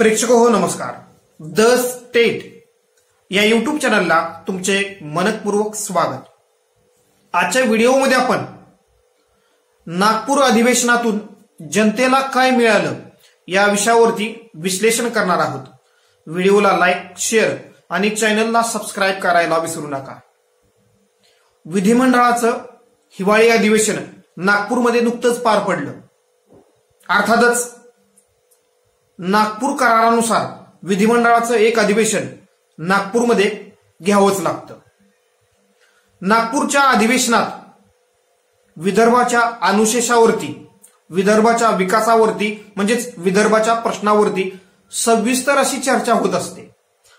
प्रेक्षक हो नमस्कार. द स्टेट या युट्यूब चॅनलला तुमचे मनपूर्वक स्वागत. आजच्या व्हिडिओमध्ये आपण नागपूर अधिवेशनातून जनतेला काय मिळालं या विषयावरती विश्लेषण करणार आहोत. व्हिडिओला लाईक, शेअर आणि चॅनलला सबस्क्राईब करायला विसरू नका. विधिमंडळाचं हिवाळी अधिवेशन नागपूरमध्ये नुकतंच पार पडलं. अर्थातच नागपूर करारानुसार विधिमंडळाचं एक अधिवेशन नागपूरमध्ये घ्यावंच लागतं. नागपूरच्या अधिवेशनात विदर्भाच्या अनुशेषावरती, विदर्भाच्या विकासावरती म्हणजेच विदर्भाच्या प्रश्नावरती सविस्तर अशी चर्चा होत असते.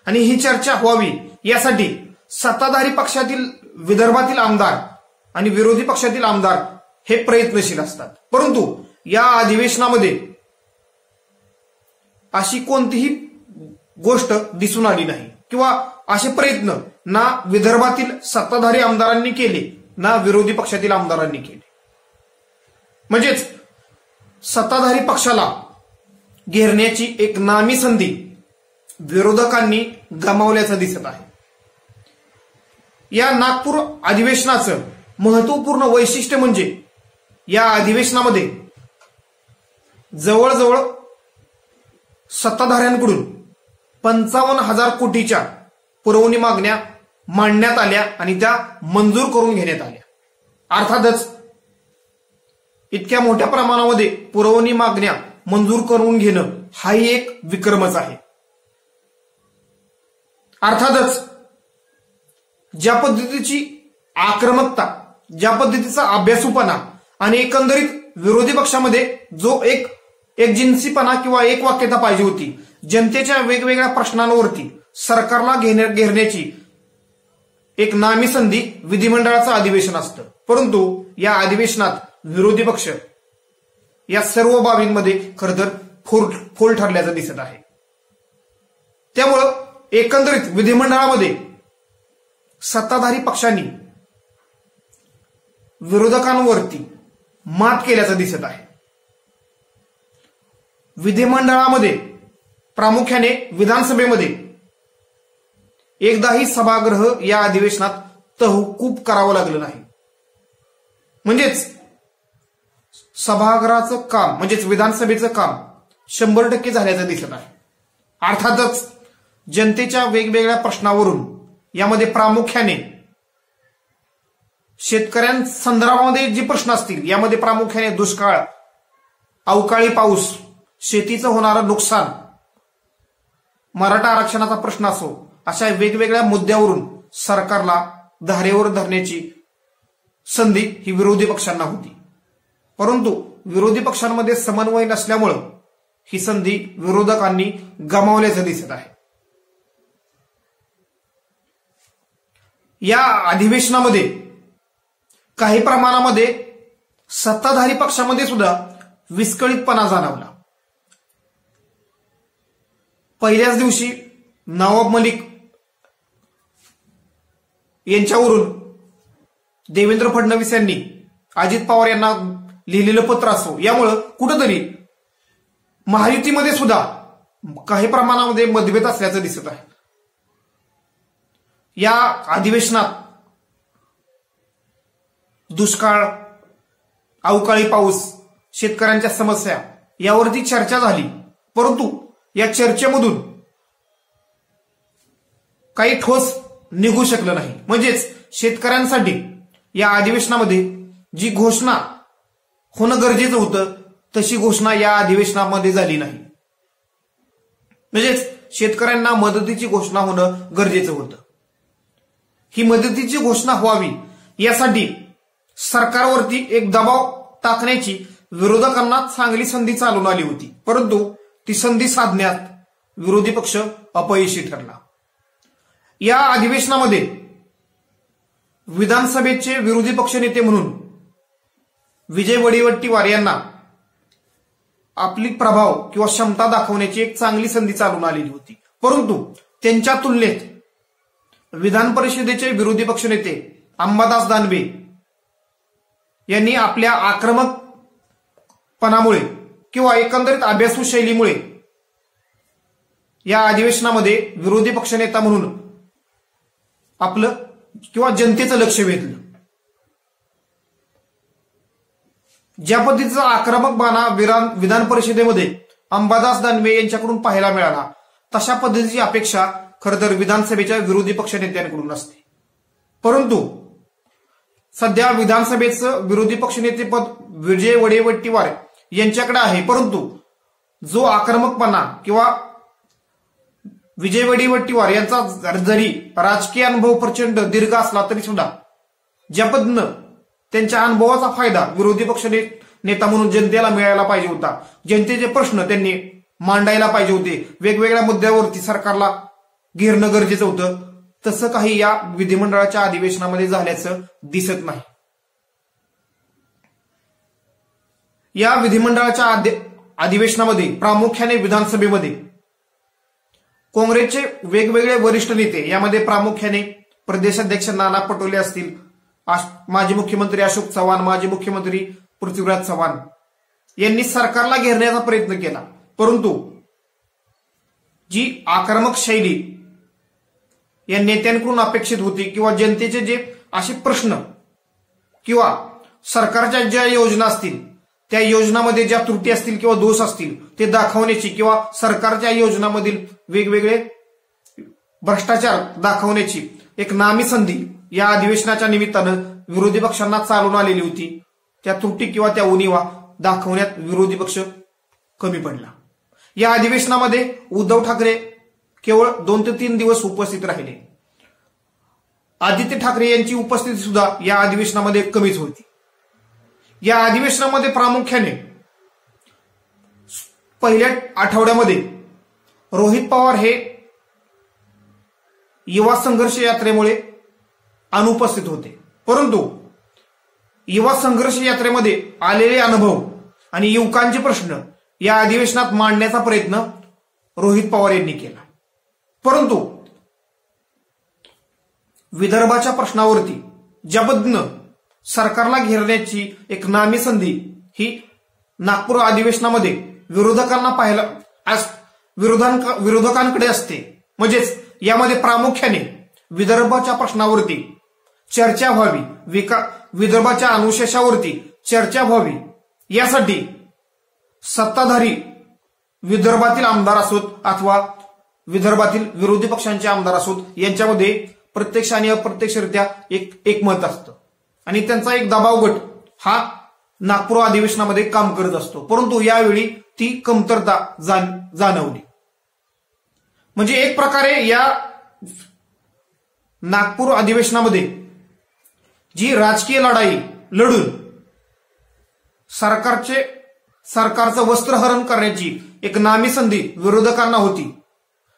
आणि ही चर्चा व्हावी यासाठी सत्ताधारी पक्षातील विदर्भातील आमदार आणि विरोधी पक्षातील आमदार हे प्रयत्नशील असतात. परंतु या अधिवेशनामध्ये अशी कोणतीही गोष्ट दिसून आली नाही किंवा असे प्रयत्न ना विदर्भातील सत्ताधारी आमदारांनी केले ना विरोधी पक्षातील आमदारांनी केले. म्हणजेच सत्ताधारी पक्षाला घेरण्याची एक नामी संधी विरोधकांनी गमावल्याचं दिसत आहे. या नागपूर अधिवेशनाचं महत्वपूर्ण वैशिष्ट्य म्हणजे या अधिवेशनामध्ये जवळजवळ सत्ताधाऱ्यांकडून 55,000 कोटीच्या पुरवणी मागण्या मांडण्यात आल्या आणि त्या मंजूर करून घेण्यात आल्या. अर्थातच इतक्या मोठ्या प्रमाणामध्ये पुरवणी मागण्या मंजूर करून घेणं हाही एक विक्रमच आहे. अर्थातच ज्या पद्धतीची आक्रमकता, ज्या पद्धतीचा अभ्यासूपणा आणि एकंदरीत विरोधी पक्षामध्ये जो एकजिन्सीपणा किंवा एक वाक्यता पाहिजे होती, जनतेच्या वेगवेगळ्या प्रश्नांवरती सरकारला घेरण्याची एक नामी संधी विधिमंडळाचं अधिवेशन असतं. परंतु या अधिवेशनात विरोधी पक्ष या सर्व बाबींमध्ये खरं तर फोल ठरल्याचं दिसत आहे. त्यामुळं एकंदरीत विधिमंडळामध्ये सत्ताधारी पक्षांनी विरोधकांवरती मात केल्याचं दिसत आहे. विधिमंडळामध्ये प्रामुख्याने विधानसभेमध्ये एकदाही सभागृह या अधिवेशनात तहकूब करावं लागलं नाही. म्हणजेच सभागृहाचं काम म्हणजेच विधानसभेचं काम 100% झाल्याचं दिसत आहे. अर्थातच जनतेच्या वेगवेगळ्या प्रश्नावरून यामध्ये प्रामुख्याने शेतकऱ्यांसंदर्भामध्ये जे प्रश्न असतील यामध्ये प्रामुख्याने दुष्काळ, अवकाळी पाऊस, शेतीचं होणारं नुकसान, मराठा आरक्षणाचा प्रश्न असो, अशा वेगवेगळ्या मुद्द्यावरून सरकारला धारेवर धरण्याची संधी ही विरोधी पक्षांना होती. परंतु विरोधी पक्षांमध्ये समन्वय नसल्यामुळं ही संधी विरोधकांनी गमावल्याचं दिसत आहे. या अधिवेशनामध्ये काही प्रमाणामध्ये सत्ताधारी पक्षामध्ये सुद्धा विस्कळीतपणा जाणवला. पहिल्याच दिवशी नवाब मलिक यांच्यावरून देवेंद्र फडणवीस यांनी अजित पवार यांना लिहिलेलं पत्र असो, यामुळं कुठंतरी महायुतीमध्ये सुद्धा काही प्रमाणामध्ये मतभेद असल्याचं दिसत आहे. या अधिवेशनात दुष्काळ, अवकाळी पाऊस, शेतकऱ्यांच्या समस्या यावरती चर्चा झाली. परंतु या चर्चेमधून काही ठोस निघू शकलं नाही. म्हणजेच शेतकऱ्यांसाठी या अधिवेशनामध्ये जी घोषणा होणं गरजेचं होतं तशी घोषणा या अधिवेशनामध्ये झाली नाही. म्हणजेच शेतकऱ्यांना मदतीची घोषणा होणं गरजेचं होतं. ही मदतीची घोषणा व्हावी यासाठी सरकारवरती एक दबाव टाकण्याची विरोधकांना चांगली संधी चालून आली होती. परंतु ती संधी साधण्यात विरोधी पक्ष अपयशी ठरला. या अधिवेशनामध्ये विधानसभेचे विरोधी पक्षनेते म्हणून विजय वडेवट्टीवार यांना आपली प्रभाव किंवा क्षमता दाखवण्याची एक चांगली संधी चालून आलेली होती. परंतु त्यांच्या तुलनेत विधान परिषदेचे विरोधी पक्षनेते अंबादास दानवे यांनी आपल्या आक्रमकपणामुळे किंवा एकंदरीत अभ्यासू शैलीमुळे या अधिवेशनामध्ये विरोधी पक्षनेता म्हणून आपलं किंवा जनतेचं लक्ष वेधलं. ज्या पद्धतीचा आक्रमक बाणा विधान परिषदेमध्ये अंबादास दानवे यांच्याकडून पाहायला मिळाला, तशा पद्धतीची अपेक्षा खरं तर विधानसभेच्या विरोधी पक्षनेत्यांकडून असते. परंतु सध्या विधानसभेचं विरोधी पक्षनेतेपद विजय वडेवट्टीवार यांच्याकडे आहे. परंतु जो आक्रमकपणा किंवा विजय वडेवट्टीवार यांचा जरी राजकीय अनुभव प्रचंड दीर्घ असला तरी सुद्धा ज्या पद्धतीनं त्यांच्या अनुभवाचा फायदा विरोधी पक्ष नेता म्हणून जनतेला मिळायला पाहिजे होता, जनतेचे प्रश्न त्यांनी मांडायला पाहिजे होते, वेगवेगळ्या मुद्द्यावरती सरकारला घेरणं गरजेचं होतं, तसं काही या विधिमंडळाच्या अधिवेशनामध्ये झाल्याचं दिसत नाही. या विधिमंडळाच्या अधिवेशनामध्ये प्रामुख्याने विधानसभेमध्ये काँग्रेसचे वेगवेगळे वरिष्ठ नेते, यामध्ये प्रामुख्याने प्रदेशाध्यक्ष नाना पटोले असतील, माजी मुख्यमंत्री अशोक चव्हाण, माजी मुख्यमंत्री पृथ्वीराज चव्हाण यांनी सरकारला घेरण्याचा प्रयत्न केला. परंतु जी आक्रमक शैली या नेत्यांकडून अपेक्षित होती किंवा जनतेचे जे असे प्रश्न किंवा सरकारच्या ज्या योजना असतील त्या योजनामध्ये ज्या त्रुटी असतील किंवा दोष असतील ते दाखवण्याची किंवा सरकारच्या योजनामधील वेगवेगळे भ्रष्टाचार दाखवण्याची एक नामी संधी या अधिवेशनाच्या निमित्तानं विरोधी पक्षांना चालून आलेली होती. त्या त्रुटी किंवा त्या उणिवा दाखवण्यात विरोधी पक्ष कमी पडला. या अधिवेशनामध्ये उद्धव ठाकरे केवळ 2 ते 3 दिवस उपस्थित राहिले. आदित्य ठाकरे यांची उपस्थिती सुद्धा या अधिवेशनामध्ये कमीच होती. या अधिवेशनामध्ये प्रामुख्याने पहिल्या आठवड्यामध्ये रोहित पवार हे युवा संघर्ष यात्रेमुळे अनुपस्थित होते. परंतु युवा संघर्ष यात्रेमध्ये आलेले अनुभव आणि युवकांचे प्रश्न या अधिवेशनात मांडण्याचा प्रयत्न रोहित पवार यांनी केला. परंतु विदर्भाच्या प्रश्नावरती ज्या पद्धतीनं सरकारला घेरण्याची एक नामी संधी ही नागपूर अधिवेशनामध्ये विरोधकांकडे असते. म्हणजेच यामध्ये प्रामुख्याने विदर्भाच्या प्रश्नावरती चर्चा व्हावी, विदर्भाच्या अनुशेषावरती चर्चा व्हावी, यासाठी सत्ताधारी विदर्भातील आमदार असोत अथवा विदर्भातील विरोधी पक्षांचे आमदार असोत यांच्यामध्ये प्रत्यक्ष आणि अप्रत्यक्षरित्या एक मत असतं आणि त्यांचा एक दबाव गट हा नागपूर अधिवेशनामध्ये काम करत असतो. परंतु यावेळी ती कमतरता जाणवली. म्हणजे एक प्रकारे या नागपूर अधिवेशनामध्ये जी राजकीय लढाई लढून सरकारचं वस्त्रहरण करण्याची एक नामी संधी विरोधकांना होती,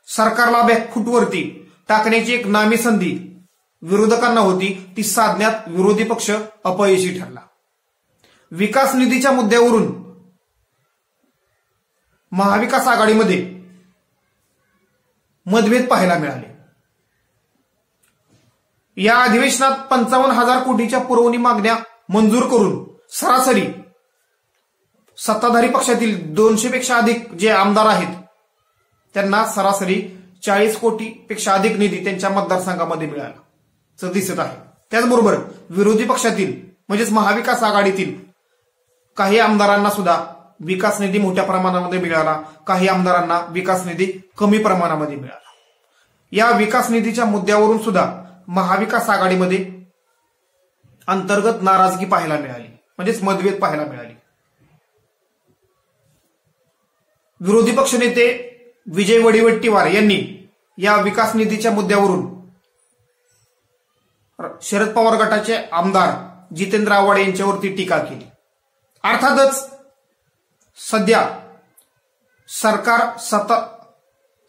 सरकारला बॅकफूटवरती टाकण्याची एक नामी संधी विरोधकांना होती, ती साधण्यात विरोधी पक्ष अपयशी ठरला. विकास निधीच्या मुद्द्यावरून महाविकास आघाडीमध्ये मतभेद पाहायला मिळाले. या अधिवेशनात 55,000 कोटीच्या पुरवणी मागण्या मंजूर करून सरासरी सत्ताधारी पक्षातील 200 पेक्षा अधिक जे आमदार आहेत त्यांना सरासरी 40 कोटीपेक्षा अधिक निधी त्यांच्या मतदारसंघामध्ये मिळाला दिसत आहे. त्याचबरोबर विरोधी पक्षातील म्हणजेच महाविकास आघाडीतील काही आमदारांना सुद्धा विकास निधी मोठ्या प्रमाणामध्ये मिळाला, काही आमदारांना विकास निधी कमी प्रमाणामध्ये मिळाला. या विकास निधीच्या मुद्द्यावरून सुद्धा महाविकास आघाडीमध्ये अंतर्गत नाराजगी पाहायला मिळाली, म्हणजेच मतभेद पाहायला मिळाली. विरोधी पक्षनेते विजय वडेवट्टीवार यांनी या विकास निधीच्या मुद्द्यावरून शरद पवार गटाचे आमदार जितेंद्र आव्हाड यांच्यावरती टीका केली. अर्थातच सध्या सरकार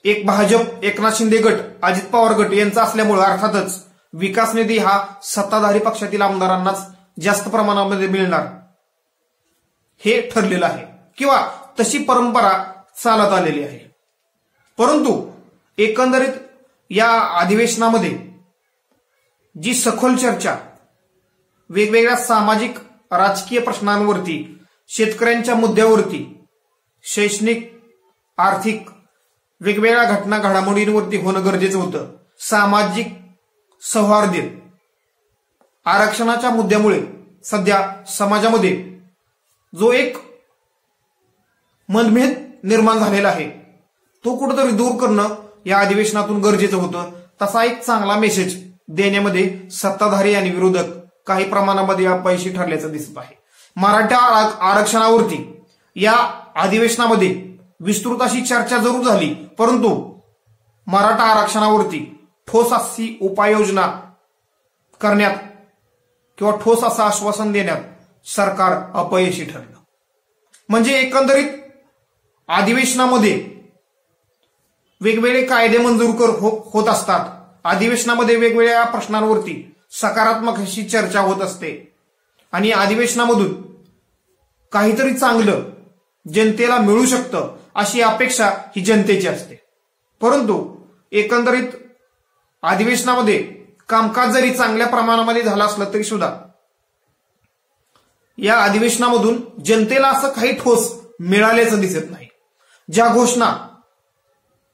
एक भाजप एकनाथ शिंदे गट अजित पवार गट यांचा असल्यामुळे अर्थातच विकास निधी हा सत्ताधारी पक्षातील आमदारांनाच जास्त प्रमाणामध्ये मिळणार हे ठरलेलं आहे किंवा तशी परंपरा चालत आलेली आहे. परंतु एकंदरीत या अधिवेशनामध्ये जी सखोल चर्चा वेगवेगळ्या सामाजिक राजकीय प्रश्नांवरती, शेतकऱ्यांच्या मुद्द्यावरती, शैक्षणिक, आर्थिक वेगवेगळ्या घटना घडामोडींवरती होणं गरजेचं होतं. सामाजिक सौहार्द आरक्षणाच्या मुद्द्यामुळे सध्या समाजामध्ये जो एक मनभेद निर्माण झालेला आहे तो कुठेतरी दूर करणं या अधिवेशनातून गरजेचं होतं. तसा एक चांगला मेसेज देण्यामध्ये सत्ताधारी आणि विरोधक काही प्रमाणामध्ये अपयशी ठरल्याचं दिसत आहे. मराठा आरक्षणावरती या अधिवेशनामध्ये विस्तृत अशी चर्चा जरूर झाली, परंतु मराठा आरक्षणावरती ठोस अशी उपाययोजना करण्यात किंवा ठोस असं आश्वासन देण्यात सरकार अपयशी ठरलं. म्हणजे एकंदरीत अधिवेशनामध्ये वेगवेगळे कायदे मंजूर होत असतात. अधिवेशनामध्ये वेगवेगळ्या प्रश्नांवरती सकारात्मक अशी चर्चा होत असते आणि अधिवेशनामधून काहीतरी चांगलं जनतेला मिळू शकतं अशी अपेक्षा ही जनतेची असते. परंतु एकंदरीत अधिवेशनामध्ये कामकाज जरी चांगल्या प्रमाणामध्ये झालं असलं तरी सुद्धा या अधिवेशनामधून जनतेला असं काही ठोस मिळाल्याचं दिसत नाही. ज्या घोषणा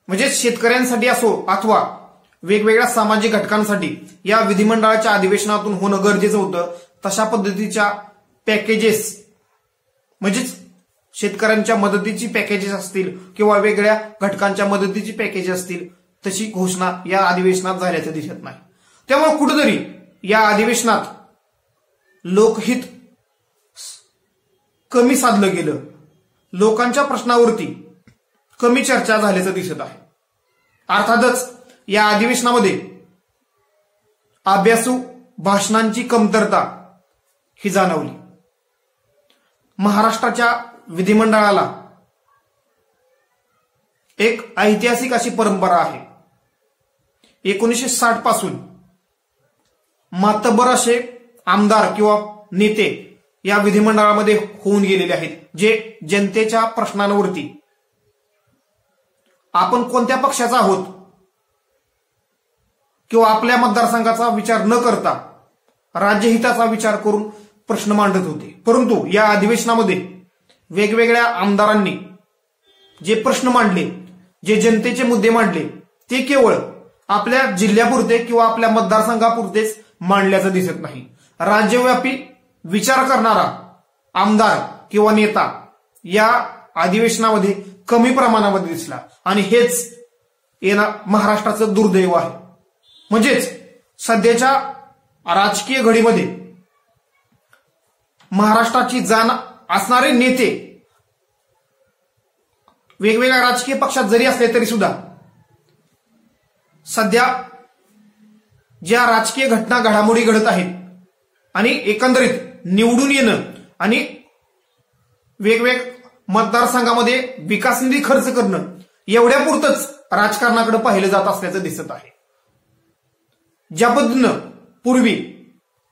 म्हणजे शेतकऱ्यांसाठी असो अथवा वेगवेगळ्या सामाजिक घटकांसाठी या विधिमंडळाच्या अधिवेशनातून होणं गरजेचं होतं, तशा पद्धतीच्या पॅकेजेस म्हणजेच शेतकऱ्यांच्या मदतीची पॅकेजेस असतील किंवा वेगळ्या घटकांच्या मदतीची पॅकेज असतील तशी घोषणा या अधिवेशनात झाल्याचं दिसत नाही. त्यामुळे कुठेतरी या अधिवेशनात लोकहित कमी साधलं गेलं, लोकांच्या प्रश्नावरती कमी चर्चा झाल्याचं दिसत आहे. अर्थातच या अधिवेशनामध्ये अभ्यासू भाषणांची कमतरता ही जाणवली. महाराष्ट्राच्या विधिमंडळाला एक ऐतिहासिक अशी परंपरा आहे. 1960 पासून मातब्बर असे आमदार किंवा नेते या विधिमंडळामध्ये होऊन गेलेले आहेत, जे जनतेच्या प्रश्नांवरती आपण कोणत्या पक्षाचा आहोत किंवा आपल्या मतदारसंघाचा विचार न करता राज्यहिताचा विचार करून प्रश्न मांडत होते. परंतु या अधिवेशनामध्ये वेगवेगळ्या आमदारांनी जे प्रश्न मांडले, जे जनतेचे मुद्दे मांडले, ते केवळ आपल्या जिल्ह्यापुरते किंवा आपल्या मतदारसंघापुरतेच मांडल्याचं दिसत नाही. राज्यव्यापी विचार करणारा आमदार किंवा नेता या अधिवेशनामध्ये कमी प्रमाणामध्ये दिसला आणि हेच महाराष्ट्राचं दुर्दैव आहे. म्हणजेच सध्याच्या राजकीय घडीमध्ये महाराष्ट्राची जाण असणारे नेते वेगवेगळ्या राजकीय पक्षात जरी असले तरी सुद्धा सध्या ज्या राजकीय घटना घडामोडी घडत आहेत आणि एकंदरीत निवडून येणं आणि वेगवेगळ्या मतदारसंघामध्ये विकास निधी खर्च करणं एवढ्यापुरतंच राजकारणाकडे पाहिलं जात असल्याचं दिसत आहे. ज्या पद्धतीनं पूर्वी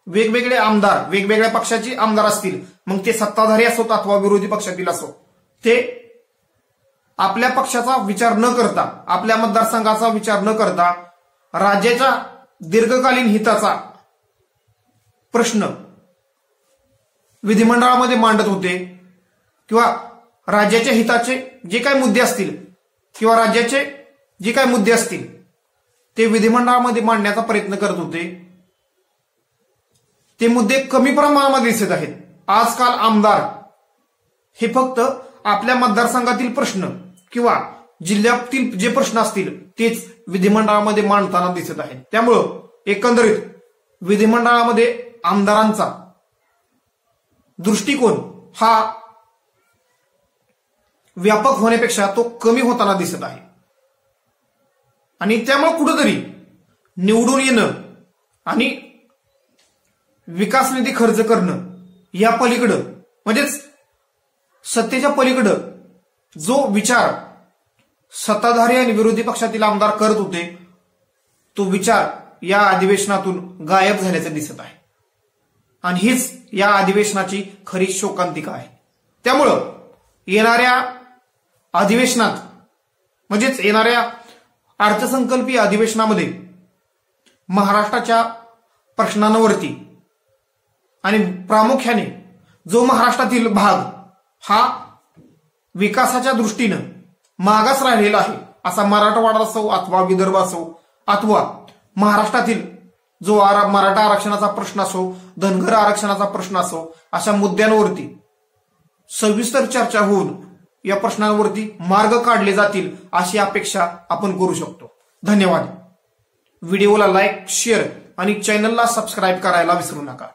वेगवेगळे आमदार वेगवेगळ्या पक्षाचे आमदार असतील, मग ते सत्ताधारी असोत अथवा विरोधी पक्षातील असो, ते आपल्या पक्षाचा विचार न करता आपल्या मतदारसंघाचा विचार न करता राज्याच्या दीर्घकालीन हिताचा प्रश्न विधिमंडळामध्ये मांडत होते किंवा राज्याच्या हिताचे जे काही मुद्दे असतील किंवा राज्याचे जे काही मुद्दे असतील ते विधिमंडळामध्ये मांडण्याचा प्रयत्न करत होते. ते मुद्दे कमी प्रमाणामध्ये दिसत आहेत. आजकाल आमदार हे फक्त आपल्या मतदारसंघातील प्रश्न किंवा जिल्ह्यातील जे प्रश्न असतील तेच विधिमंडळामध्ये मांडताना दिसत आहेत. त्यामुळं एकंदरीत विधिमंडळामध्ये आमदारांचा दृष्टिकोन हा व्यापक होण्यापेक्षा तो कमी होताना दिसत आहे आणि त्यामुळे कुठेतरी निवडून येणं आणि विकास निधी खर्च करणं या पलीकडं म्हणजेच सत्तेच्या पलीकडं जो विचार सत्ताधारी आणि विरोधी पक्षातील आमदार करत होते तो विचार या अधिवेशनातून गायब झाल्याचं दिसत आहे आणि हीच या अधिवेशनाची खरी शोकांतिका आहे. त्यामुळं येणाऱ्या अधिवेशनात म्हणजेच येणाऱ्या अर्थसंकल्पीय अधिवेशनामध्ये महाराष्ट्राच्या प्रश्नांवरती आणि प्रामुख्याने जो महाराष्ट्रातील भाग हा विकासाच्या दृष्टीनं मागास राहिलेला आहे असा मराठवाडा असो अथवा विदर्भ असो अथवा महाराष्ट्रातील जो मराठा आरक्षणाचा प्रश्न असो, धनगर आरक्षणाचा प्रश्न असो, अशा मुद्द्यांवरती सविस्तर चर्चा होऊन या प्रश्नांवरती मार्ग काढले जातील अशी अपेक्षा आपण करू शकतो. धन्यवाद. व्हिडिओला लाईक, शेअर आणि चॅनलला सबस्क्राईब करायला विसरू नका.